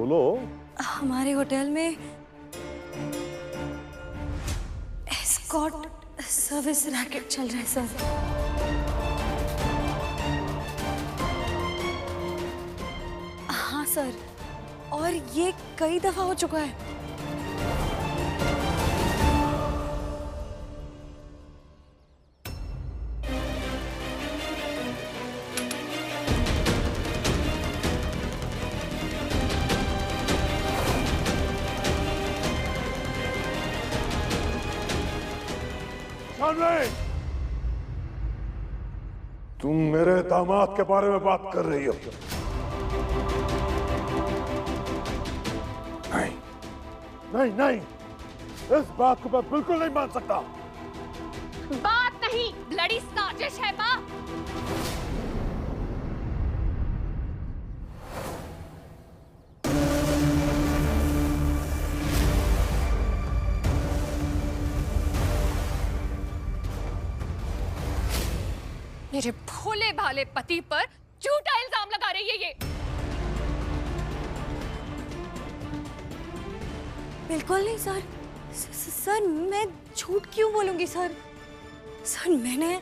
बोलो। हमारे होटल में एस्कॉर्ट सर्विस रैकेट चल रहा है सर। हाँ सर, और ये कई दफा हो चुका है। तुम मेरे दामाद के बारे में बात कर रही हो? नहीं नहीं नहीं, इस बात को मैं बिल्कुल नहीं मान सकता। बात नहीं, ब्लडी साजिश है बा। मेरे भोले भाले पति पर झूठा इल्जाम लगा रही है ये। बिल्कुल नहीं सर। सर मैं झूठ क्यों बोलूंगी सर? सर मैंने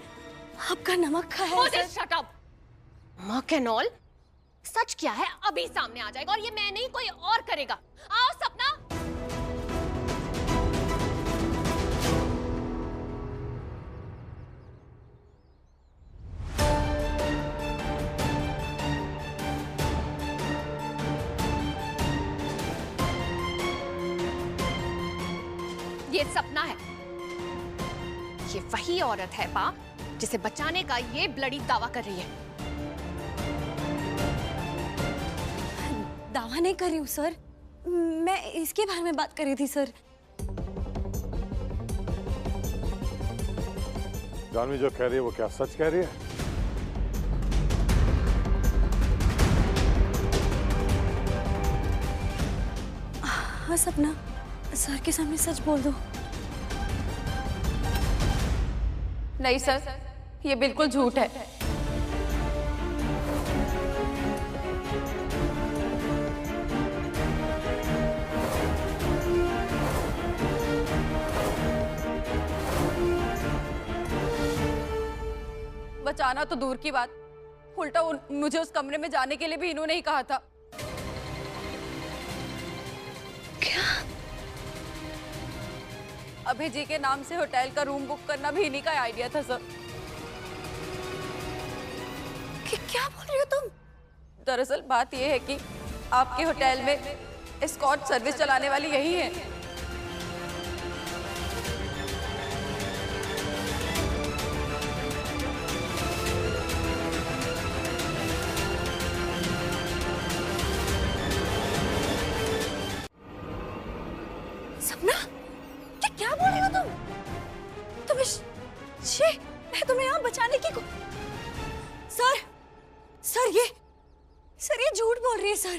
आपका नमक खाया है सर। Shut up. मक एंड ऑल, सच क्या है अभी सामने आ जाएगा, और ये मैं नहीं कोई और करेगा। आओ सपना। ये सपना है, ये वही औरत है पा जिसे बचाने का ये ब्लडी दावा कर रही है। दावा नहीं कर रही हूँ सर, मैं इसके बारे में बात कर रही थी सर। जानवी जो कह रही है वो क्या सच कह रही है? हाँ सपना, सर के सामने सच बोल दो। नहीं सर, ये बिल्कुल झूठ है। बचाना तो दूर की बात, उल्टा मुझे उस कमरे में जाने के लिए भी इन्होंने ही कहा था। क्या? अभय जी के नाम से होटल का रूम बुक करना भी इन्हीं का आइडिया था सर। क्या बोल रही हो तुम? दरअसल बात यह है कि आपके होटल में एस्कॉर्ट सर्विस चलाने वाली यही है। सपना, क्या बोल रही हो तुम? मैं तुम्हें यहाँ बचाने की सर ये झूठ बोल रही है सर।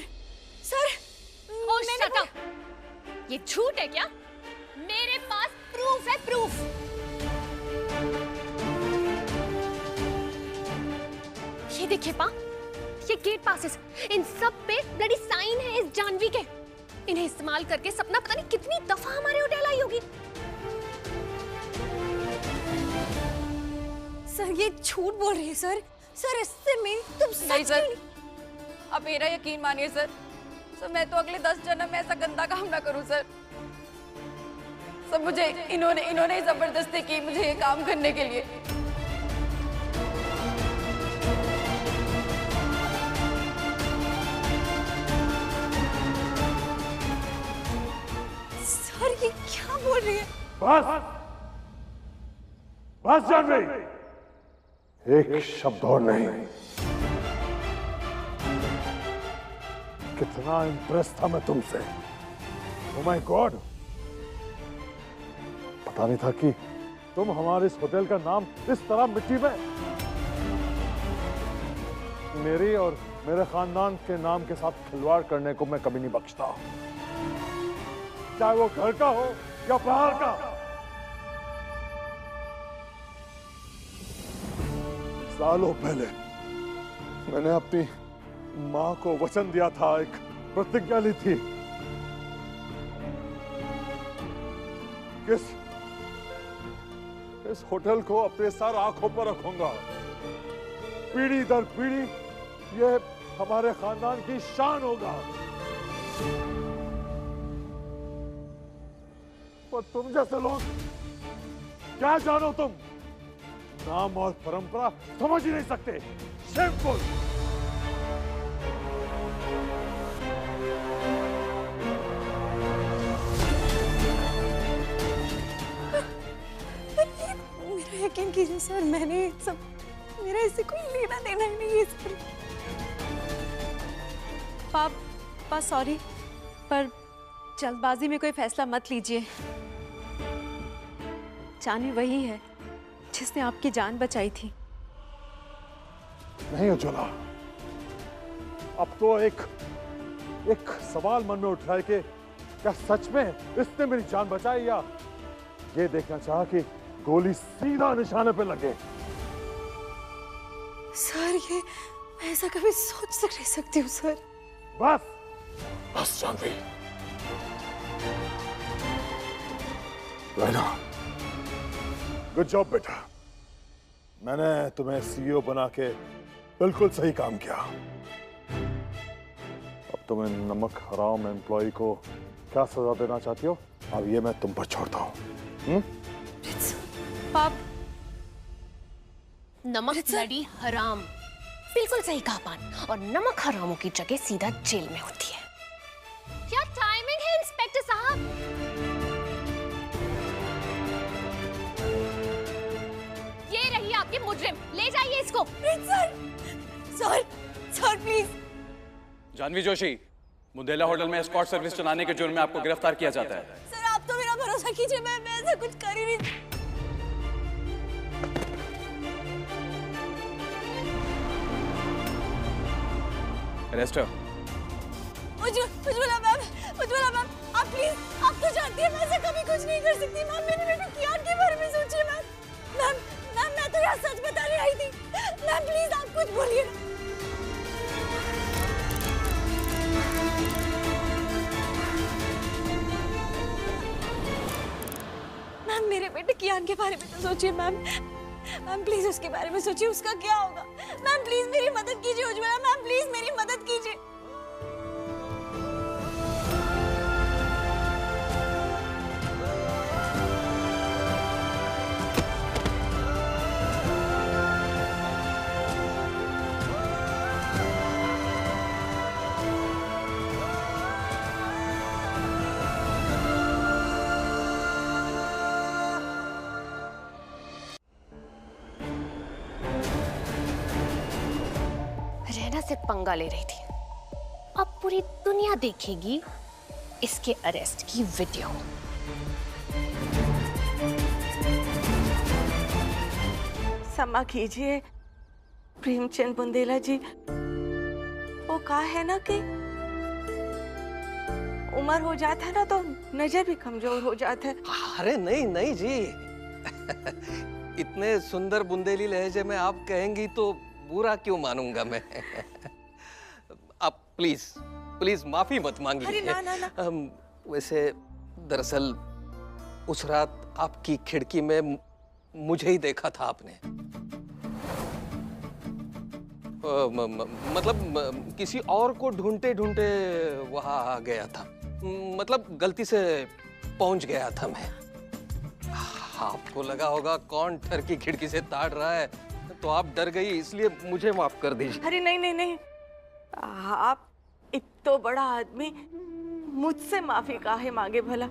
Shut up. ये झूठ है क्या? मेरे पास प्रूफ है, प्रूफ। ये देखिए पा, ये गेट पासेस, इन सब पे ब्लडी साइन है इस जानवी के। इन्हें इस्तेमाल करके सपना पता नहीं कितनी दफा हमारे होटल आई होगी। सर ये झूठ बोल रही है सर। सर इससे मेरी तुम नहीं सर, अब मेरा यकीन मानिए सर। मैं तो अगले 10 जन्म में ऐसा गंदा काम ना करूं सर। मुझे इन्होंने जबरदस्ती की मुझे ये काम करने के लिए। सर ये क्या बोल रही है? बस जानवी, एक शब्द और नहीं। कितना इम्प्रेस था मैं तुमसे। ओह माय गॉड, पता नहीं था कि तुम हमारे इस होटल का नाम इस तरह मिट्टी में। मेरी और मेरे खानदान के नाम के साथ खिलवाड़ करने को मैं कभी नहीं बख्शता, चाहे वो घर का हो या बाहर का। सालों पहले मैंने अपनी माँ को वचन दिया था एक प्रतिज्ञा ली थी। इस होटल को अपने सर आंखों पर रखूंगा। पीढ़ी दर पीढ़ी ये हमारे खानदान की शान होगा। पर तुम जैसे लोग क्या जानो तुम? नाम और परंपरा समझ ही नहीं सकते। शेमफुल। मेरा यकीन कीजिए सर, मैंने सब, मेरा इससे कोई लेना देना ही नहीं है सर। पापा सॉरी, पर जल्दबाजी में कोई फैसला मत लीजिए। जानी वही है जिसने आपकी जान बचाई थी। नहीं उज्ज्वला, अब तो एक सवाल मन में उठ रहा है कि क्या सच में इसने मेरी जान बचाई, या ये देखना चाहा कि गोली सीधा निशाने पे लगे। सर ये मैं ऐसा कभी सोच तक नहीं सकती हूँ सर। बस जानवी। रायना, गुड जॉब बेटा। मैंने तुम्हें सीईओ बना के बिल्कुल सही काम किया। अब तुम्हें नमक हराम एम्प्लॉय को क्या सजा देना चाहती हो, अब ये मैं तुम पर छोड़ता हूँ। पाप, नमक ब्लडी हराम, बिल्कुल सही कहा पान। और नमक हरामों की जगह सीधा जेल में होती है। क्या टाइमिंग है इंस्पेक्टर साहब? ये रही आपकी मुजरिम, ले जाइए इसको। Sir sir sir please. Janhavi Joshi, Mundela hotel में एस्कॉर्ट सर्विस चलाने के जुर्म में आपको गिरफ्तार किया जाता है। सर आप तो मेरा भरोसा कीजिए, मैं ऐसा कुछ कर ही नहीं। अरेस्ट हो। उज्ज्वला मैम, आप प्लीज, आप तो जानती हैं मैं ऐसा कभी कुछ नहीं कर सकती। मैम मेरी बेटी कियान के बारे में सोचिए। मैम मैं तो यहाँ सच बताने आई थी। मैम प्लीज आप कुछ बोलिए। मैम मेरे बेटे कियान के बारे में तो सोचिए। मैम प्लीज उसके बारे में सोचिए, उसका क्या होगा। मैम प्लीज मेरी मदद कीजिए उज्ज्वला। मैम प्लीज मेरी मदद कीजिए। रहना से पंगा ले रही थी, अब पूरी दुनिया देखेगी इसके अरेस्ट की वीडियो। क्षमा कीजिए प्रेमचंद बुंदेला जी, वो कहा है ना कि उम्र हो जाता है ना तो नजर भी कमजोर हो जाता है। अरे नहीं जी इतने सुंदर बुंदेली लहजे में आप कहेंगी तो बुरा क्यों मानूंगा मैं। आप प्लीज माफी मत मांगिए। अरे ना। वैसे दरअसल उस रात आपकी खिड़की में मुझे ही देखा था आपने। मतलब किसी और को ढूंढते ढूंढते वहां आ गया था, मतलब गलती से पहुंच गया था मैं। आपको लगा होगा कौन ठर की खिड़की से ताड़ रहा है, तो आप डर गई, इसलिए मुझे माफ कर दीजिए। अरे नहीं, आप इतना बड़ा आदमी मुझसे माफी काहे मांगे भला।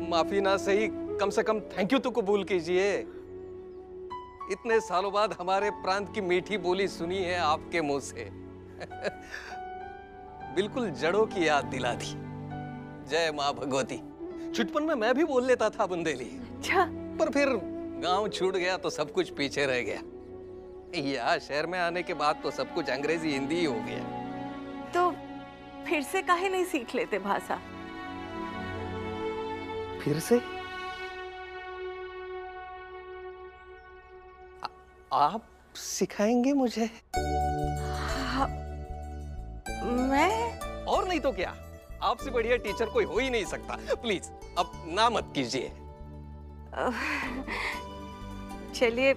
माफी ना सही, कम से कम थैंक यू तो कबूल कीजिए। इतने सालों बाद हमारे प्रांत की मीठी बोली सुनी है आपके मुंह से। बिल्कुल जड़ों की याद दिला दी। जय माँ भगवती। छुटपन में मैं भी बोल लेता था बुंदेली, अच्छा, पर फिर गांव छूट गया तो सब कुछ पीछे रह गया। यहाँ शहर में आने के बाद तो सब कुछ अंग्रेजी हिंदी ही हो गया। तो फिर से काहे नहीं सीख लेते भाषा? फिर से? आप सिखाएंगे मुझे? मैं? और नहीं तो क्या, आपसे बढ़िया टीचर कोई हो ही नहीं सकता। प्लीज अब ना मत कीजिए। चलिए,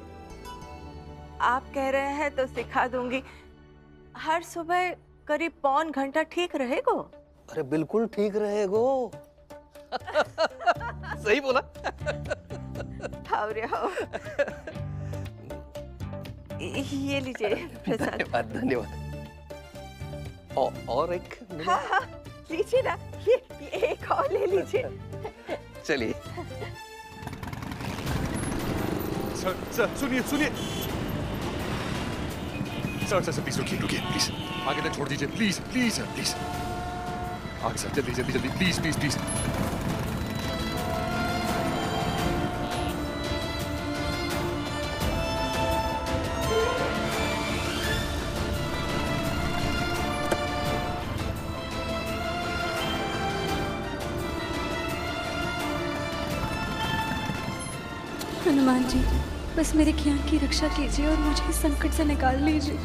आप कह रहे हैं तो सिखा दूंगी। हर सुबह करीब पौन घंटा ठीक रहेगो? अरे बिल्कुल ठीक रहेगो। सही बोला। हाउ रे हाउ। ये लीजिए प्रसाद। धन्यवाद धन्यवाद। और एक मिनट। हाँ हाँ लीजिए ना, ये एक और ले लीजिए। चलिए। सर सुनिए सुनिए। सर प्लीज रुकिए रुकिए प्लीज, आगे तक छोड़ दीजिए प्लीज प्लीज सर प्लीज। आगे सर जल्दी जल्दी जल्दी please please please. Hanuman ji, बस मेरे ज्ञान की रक्षा कीजिए और मुझे इस संकट से निकाल लीजिए।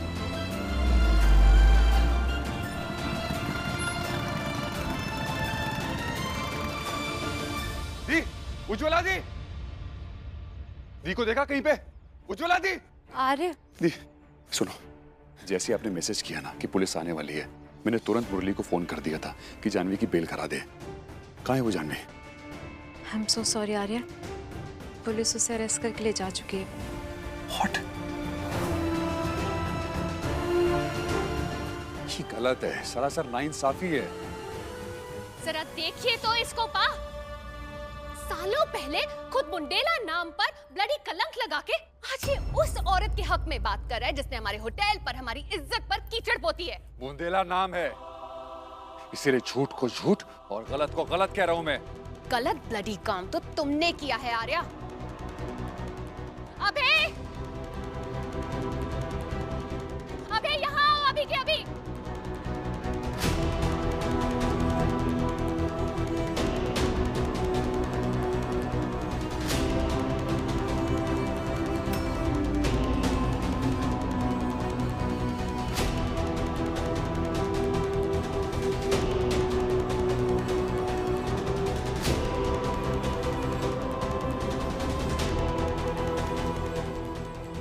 दी, उज्ज्वला दी, दी को देखा कहीं पे? उज्ज्वला दी। आर्य, दी सुनो, जैसे आपने मैसेज किया ना कि पुलिस आने वाली है, मैंने तुरंत मुरली को फोन कर दिया था कि जानवी की बेल करा दे। कहाँ है वो Jahnavi? I am so sorry Arya, police उसे अरेस्ट करके ले जा चुकी है। What? ये गलत है, सरासर नाइंसाफी है। जरा देखिए तो इसको पा। सालों पहले खुद बुंडेला नाम पर ब्लडी कलंक लगा के आज ये उस औरत के हक में बात कर रहा है जिसने हमारे होटल पर, हमारी इज्जत पर कीचड़ पोती है। बुंदेला नाम है, इसीलिए झूठ को झूठ और गलत को गलत कह रहा हूं मैं। गलत ब्लडी काम तो तुमने किया है आर्या। अबे यहाँ आओ अभी के अभी।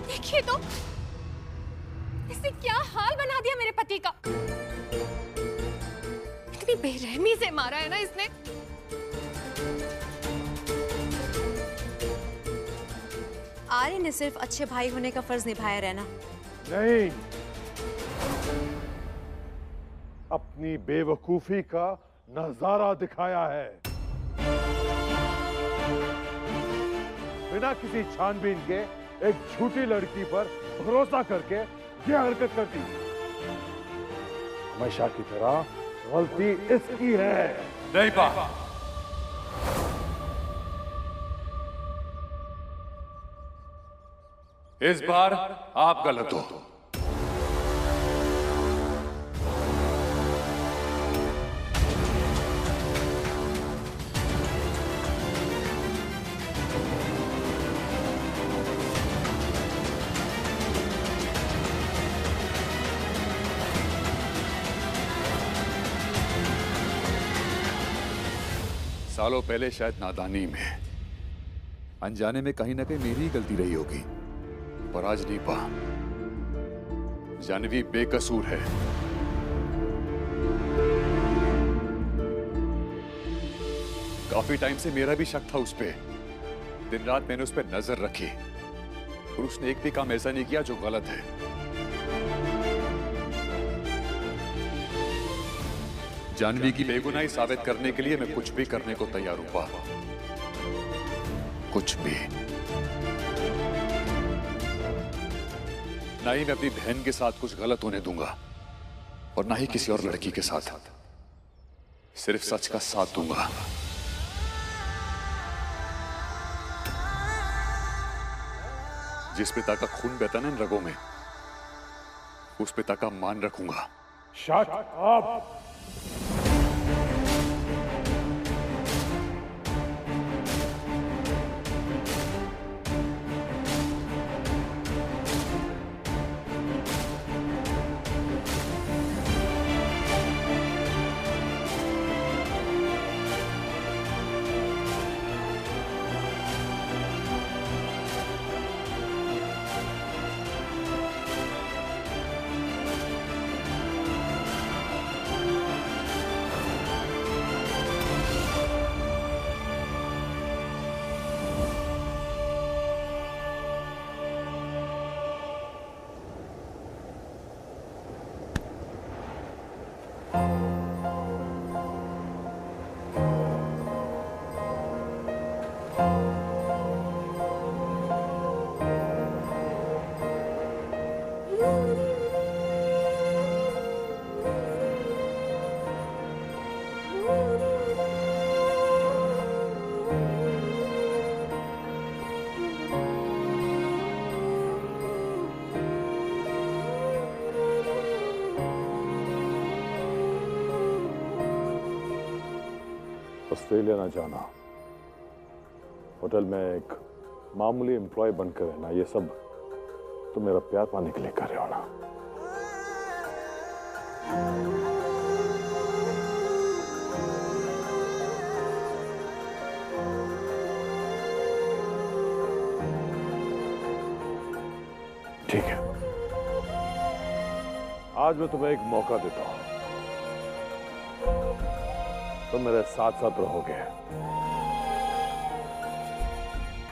देखिए तो इसने क्या हाल बना दिया मेरे पति का। इतनी बेरहमी से मारा है ना इसने। आर्य ने सिर्फ अच्छे भाई होने का फर्ज निभाया रहना। नहीं, अपनी बेवकूफी का नजारा दिखाया है। बिना किसी छानबीन के एक झूठी लड़की पर भरोसा करके यह हरकत कर दी। हमेशा की तरह गलती इसकी है। नहीं पा, इस बार आप गलत हो। सालों पहले शायद नादानी में, अनजाने में कहीं ना कहीं मेरी ही गलती रही होगी, पर आज नहीं पा, जानवी बेकसूर है। काफी टाइम से मेरा भी शक था उस पे। दिन रात मैंने उस पे नजर रखी और उसने एक भी काम ऐसा नहीं किया जो गलत है। जानवी की बेगुनाही साबित करने के लिए मैं कुछ भी करने को तैयार हूं पा, कुछ भी। ना ही मैं अपनी बहन के साथ कुछ गलत होने दूंगा और ना ही किसी और लड़की के साथ। सिर्फ सच का साथ दूंगा। जिस पिता का खून बहता ना इन रगों में, उस पिता का मान रखूंगा। Shut up! ऑस्ट्रेलिया ना जाना, होटल में एक मामूली एम्प्लॉय बनकर रहना, ये सब तो मेरा प्यार पाने के लिए कर रहे हो ना। ठीक है, आज मैं तुम्हें एक मौका देता हूं, तुम मेरे साथ साथ रहोगे,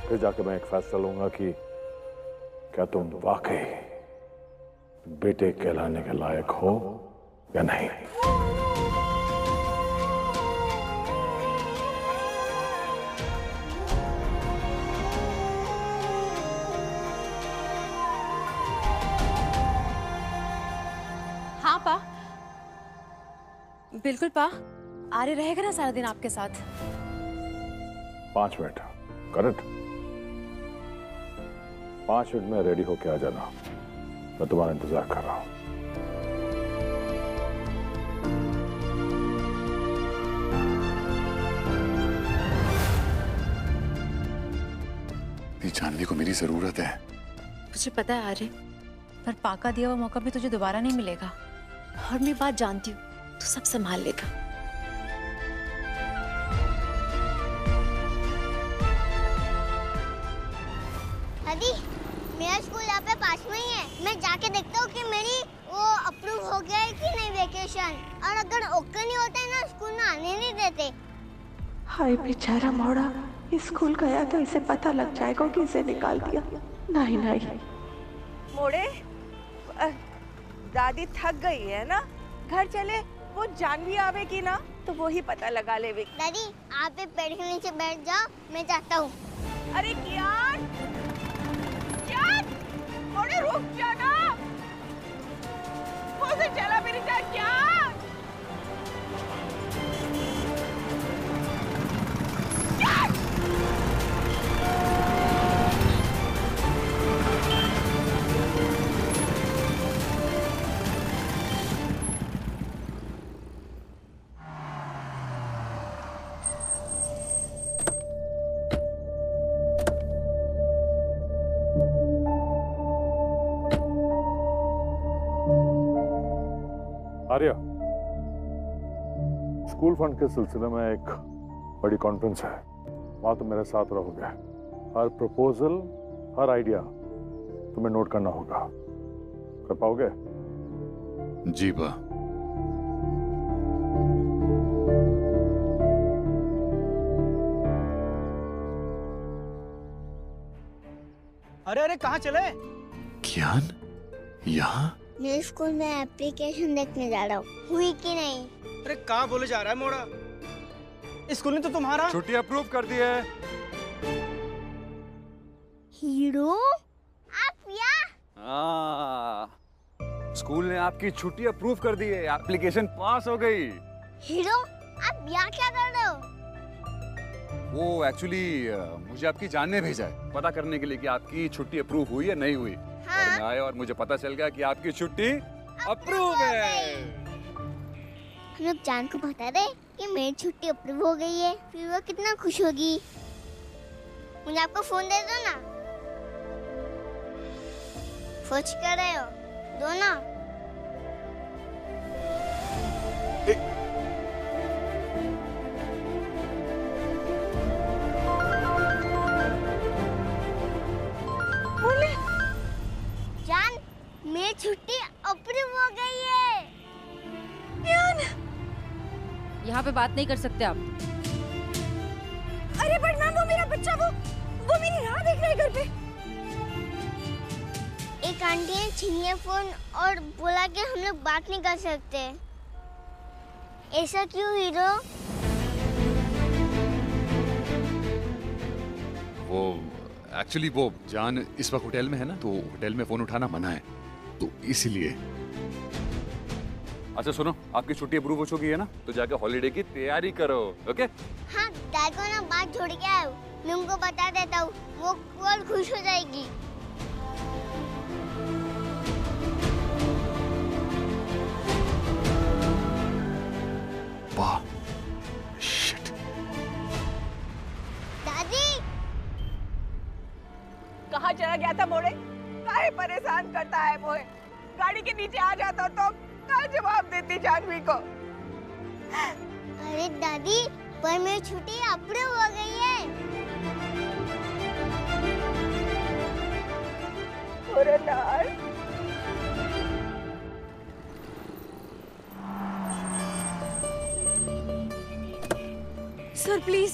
फिर जाके मैं एक फैसला लूंगा कि क्या तुम वाकई बेटे कहलाने के लायक हो या नहीं। हाँ पा, बिल्कुल पा, आर्य रहेगा ना सारा दिन आपके साथ। 5 मिनट, करेक्ट? 5 मिनट में रेडी होके आ जाना, मैं तुम्हारा इंतजार कर रहा हूं। जानवी को मेरी जरूरत है। मुझे पता है आर्य, पर पाका दिया हुआ मौका भी तुझे दोबारा नहीं मिलेगा। और मैं बात जानती हूँ, तू सब संभाल लेगा। दादी, मेरा स्कूल यहाँ पे पास में ही है, मैं जाके देखता हूँ कि मेरी वो अप्रूव हो गया है कि नहीं वेकेशन, और अगर ओके नहीं होता है ना स्कूल में आने नहीं देते। हाय बेचारा मोड़ा, स्कूल गया तो इसे पता लग जाएगा कि इसे निकाल दिया। नहीं नहीं मोड़े, दादी थक गई है ना, घर चले, वो जानवी आवेगी ना तो वो ही पता लगा लेगी। दादी, आप भी पेड़ के नीचे बैठ जाओ, मैं जाता हूँ। अरे कियान, कियान, मोड़े रुक जाना, वो से चला मेरी जान। कियान, कियान, आर्या, स्कूल फंड के सिलसिले में एक बड़ी कॉन्फ्रेंस है, वहां तुम मेरे साथ रहोगे। हर प्रपोजल, हर आइडिया तुम्हें नोट करना होगा, कर पाओगे? जी बा। अरे अरे कहाँ चले? कियान, यहाँ? मैं स्कूल में एप्लीकेशन देखने जा रहा हूँ, हुई कि नहीं। अरे कहाँ बोले जा रहा है मोड़ा? स्कूल ने तो तुम्हारा छुट्टी अप्रूव कर दी है। हीरो, आप यहाँ? स्कूल ने आपकी छुट्टी अप्रूव कर दी है, एप्लीकेशन पास हो गई। हीरो, आप यहाँ क्या कर रहे हो? वो एक्चुअली मुझे आपकी जान ने भेजा है, पता करने के लिए कि आपकी छुट्टी अप्रूव हुई या नहीं हुई। हाँ? और मैं आया और मुझे पता चल गया कि आपकी छुट्टी अप्रूव है। हम लोग जान को बता दे कि मेरी छुट्टी अप्रूव हो गई है, फिर वो कितना खुश होगी। मुझे आपको फोन दे दो ना। सोच कर रहे हो, दो ना। जान, मेरी छुट्टी अप्रूव हो गई है। यहाँ पे बात नहीं कर सकते आप। अरे बट मैम, वो मेरा बच्चा, वो मेरी राह देख रहा है घर पे। एक आंटी ने छीन लिया फोन और बोला कि हम लोग बात नहीं कर सकते। ऐसा क्यों हीरो? वो एक्चुअली वो जान इस वक्त होटल में है ना, तो होटल में फोन उठाना मना है, तो इसलिए। अच्छा सुनो, आपकी छुट्टी अप्रूव हो चुकी है ना, तो जाके हॉलीडे की तैयारी करो, ओके? हाँ, डैड को ना बात छोड़ के आया हूँ, मैं उनको बता देता हूँ, वो और खुश हो जाएगी। वाह, शिट, गया था मोड़े? काहे परेशान करता है मोहे? गाड़ी के नीचे आ जाता तो क्या जवाब देती जानवी को? अरे दादी, पर मेरी छुट्टी अप्रूव हो गई है। अरे यार, sir please,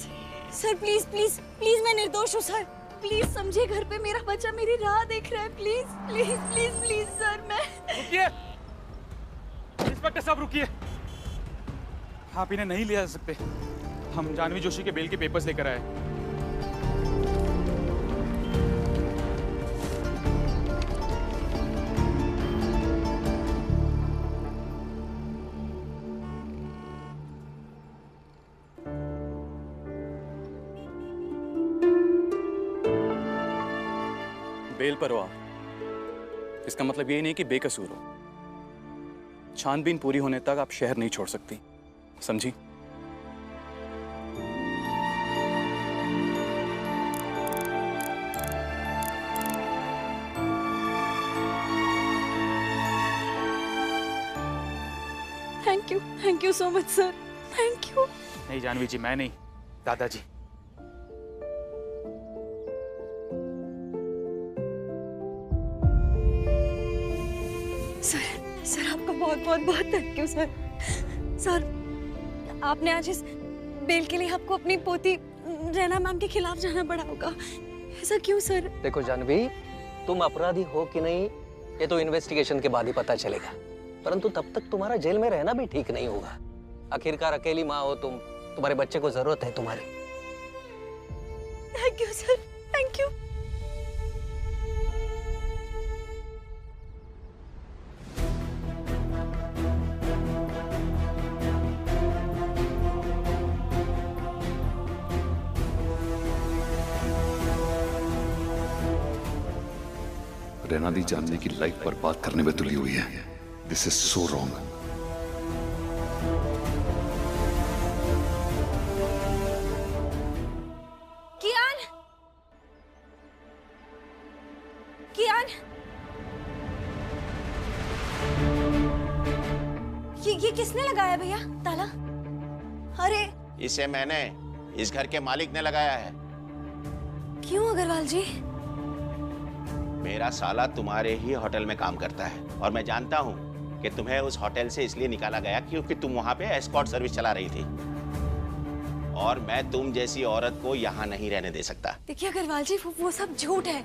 sir please please please, मैं निर्दोष हूँ सर। प्लीज समझिए, घर पे मेरा बच्चा मेरी राह देख रहा है। Please please please please sir, मैं रुकिए इंस्पेक्टर साहब, रुकिए। आप इन्हें नहीं ले जा सकते। हम जानवी जोशी के बेल के पेपर्स लेकर आए। बेल पर हो आप, इसका मतलब ये नहीं कि बेकसूर हो। छानबीन पूरी होने तक आप शहर नहीं छोड़ सकती, समझी? Thank you so much sir, thank you. नहीं जानवी जी, मैं नहीं, दादाजी। सर आपका बहुत बहुत बहुत थैंक यू सर। सर आपने आज इस बेल के लिए आपको अपनी पोती रैना मैम के खिलाफ जाना पड़ा होगा, ऐसा क्यों सर? देखो जानवी, तुम अपराधी हो कि नहीं ये तो इन्वेस्टिगेशन के बाद ही पता चलेगा, परंतु तब तक तुम्हारा जेल में रहना भी ठीक नहीं होगा। आखिरकार अकेली माँ हो तुम, तुम्हारे बच्चे को जरूरत है तुम्हारी। Thank you sir, thank you. Raina di Janhavi की लाइफ बर्बाद करने में तुली हुई है। This is so wrong. Kiyan, Kiyan, ये किसने लगाया भैया ताला? अरे इसे मैंने, इस घर के मालिक ने लगाया है। क्यों अग्रवाल जी? मेरा साला तुम्हारे ही होटल में काम करता है और मैं जानता हूँ कि तुम्हें उस होटल से इसलिए निकाला गया क्योंकि तुम वहाँ पे एस्कॉर्ट सर्विस चला रही थी और मैं तुम जैसी औरत को यहाँ नहीं रहने दे सकता। देखिए अग्रवाल जी, वो सब झूठ है।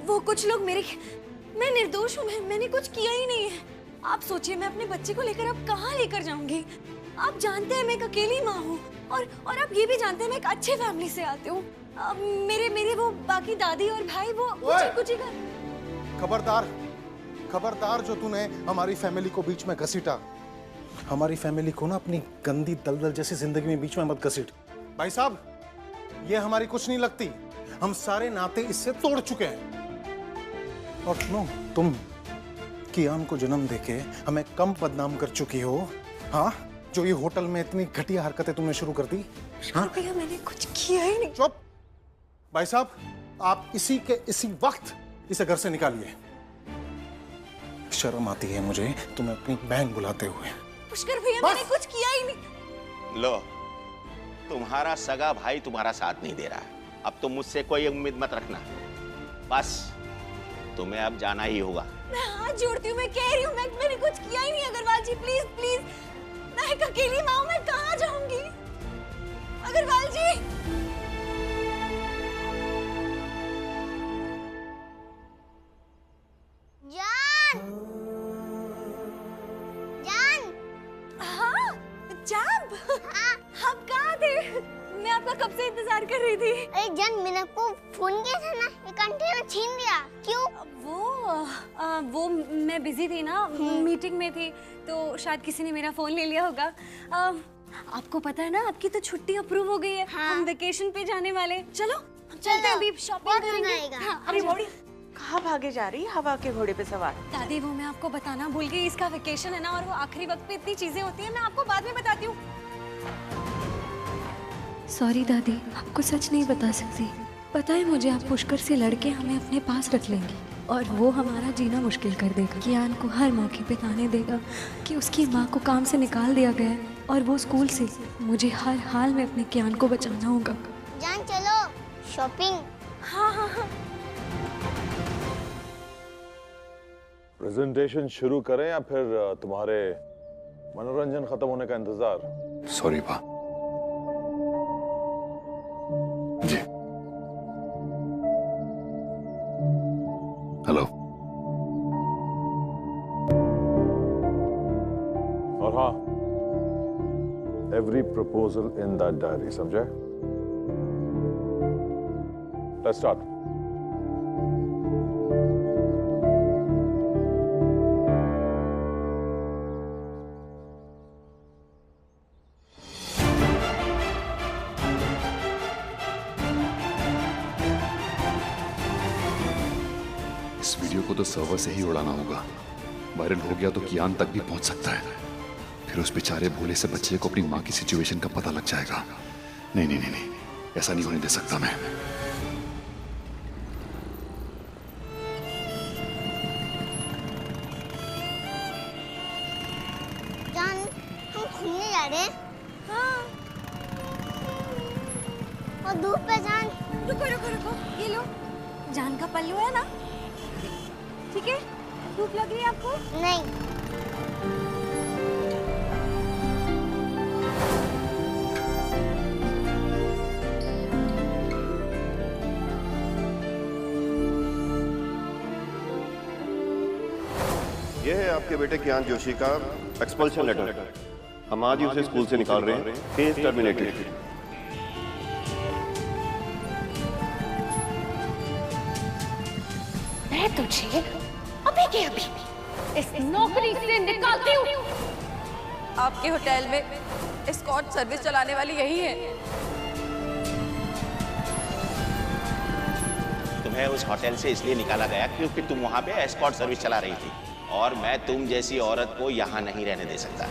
वो कुछ लोग मैं निर्दोष हूँ, मैंने कुछ किया ही नहीं है। आप सोचिए, मैं अपने बच्चे को लेकर अब कहाँ लेकर जाऊंगी? आप जानते हैं मैं एक अकेली माँ हूँ और आप ये भी जानते हैं मैं एक अच्छे फैमिली से आती हूँ। मेरे वो बाकी दादी और भाई वो कुछ ही खबरदार, खबरदार जो तूने हमारी फैमिली को बीच में घसीटा। हमारी फैमिली को ना अपनी गंदी दलदल जैसी जिंदगी में बीच में मत घसीट। भाई साहब, ये हमारी कुछ नहीं लगती। हम सारे नाते इससे तोड़ चुके हैं। और सुनो, तुम कियान को जन्म देके हमें कम बदनाम कर चुकी हो। हाँ, जो ये होटल में इतनी घटिया हरकतें तुमने शुरू कर दी। हाँ भैया, मैंने कुछ किया ही नहीं। चुप। भाई साहब, आप इसी वक्त इसे घर से निकालिए। शर्म आती है मुझे तुम्हें अपनी बहन बुलाते हुए। पुष्कर भैया, मैंने कुछ किया ही नहीं। लो, तुम्हारा सगा भाई तुम्हारा साथ नहीं दे रहा है। अब तुम मुझसे कोई उम्मीद मत रखना। बस तुम्हें अब जाना ही होगा। मैं हाथ जोड़ती हूँ, मैं कह रही हूँ, मैंने कुछ किया ही नहीं। अग्रवाल जी प्लीज प्लीज, मैं एक अकेली माँ हूँ, मैं कहाँ जाऊंगी? अग्रवाल जी। जान, जान। हाँ जान, हाँ, आप कहाँ थे? मैं आपका कब से इंतजार कर रही थी। अरे जान, मैंने को फोन किया था ना, ये कंटेनर छीन लिया। क्यों? वो मैं बिजी थी ना, मीटिंग में थी, तो शायद किसी ने मेरा फोन ले लिया होगा। आपको पता है ना, आपकी तो छुट्टी अप्रूव हो गई है। हाँ। हम वेकेशन पे जाने वाले। चलो चलते हैं, अभी शॉपिंग करेंगे। हाँ, अरे मोड़ी, कहाँ भागे जा रही है हवा के घोड़े पे सवार? दादी, वो मैं आपको बताना भूल गई, इसका वेकेशन है ना, और वो आखिरी वक्त पे इतनी चीजें होती हैं, मैं आपको बाद में बताती हूँ। सॉरी दादी, आपको सच नहीं बता सकती। पता है मुझे, आप पुष्कर से लड़के हमें अपने पास रख लेंगे और वो हमारा जीना मुश्किल कर देगा। कियान को हर मौके पे ताने देगा कि उसकी माँ को काम से निकाल दिया गया है और वो स्कूल से। मुझे हर हाल में अपने कियान को बचाना होगा। जान चलो शॉपिंग। हाँ हाँ हाँ। प्रेजेंटेशन शुरू करें या फिर तुम्हारे मनोरंजन खत्म होने का इंतजार? सॉरी पा। जी हेलो। और हाँ, every proposal in that diary, समझे? Let's start. इस वीडियो को तो सर्वर से ही उड़ाना होगा। वायरल हो गया तो कियान तक भी पहुंच सकता है। फिर उस बेचारे भोले से बच्चे को अपनी माँ की सिचुएशन का पता लग जाएगा। नहीं नहीं नहीं नहीं, ऐसा नहीं होने दे सकता मैं। जान हम घूमने जा रहे हैं। हाँ। और धूप पे जान। रुको रुको रुको, ये लो, जान का पल्लू है ना, ठीक है? धूप लग रही है आपको? नहीं। ये है आपके बेटे कियान जोशी का एक्सपल्शन लेटर। हम आज ही उसे स्कूल से निकाल रहे हैं। Case terminated. मैं तुझे अभी के अभी इस नौकरी से निकालती हूँ। आपके होटल में एस्कॉर्ट सर्विस चलाने वाली यही है। तुम्हें उस होटल से इसलिए निकाला गया क्योंकि तुम वहां पे एस्कॉर्ट सर्विस चला रही थी और मैं तुम जैसी औरत को यहाँ नहीं रहने दे सकता।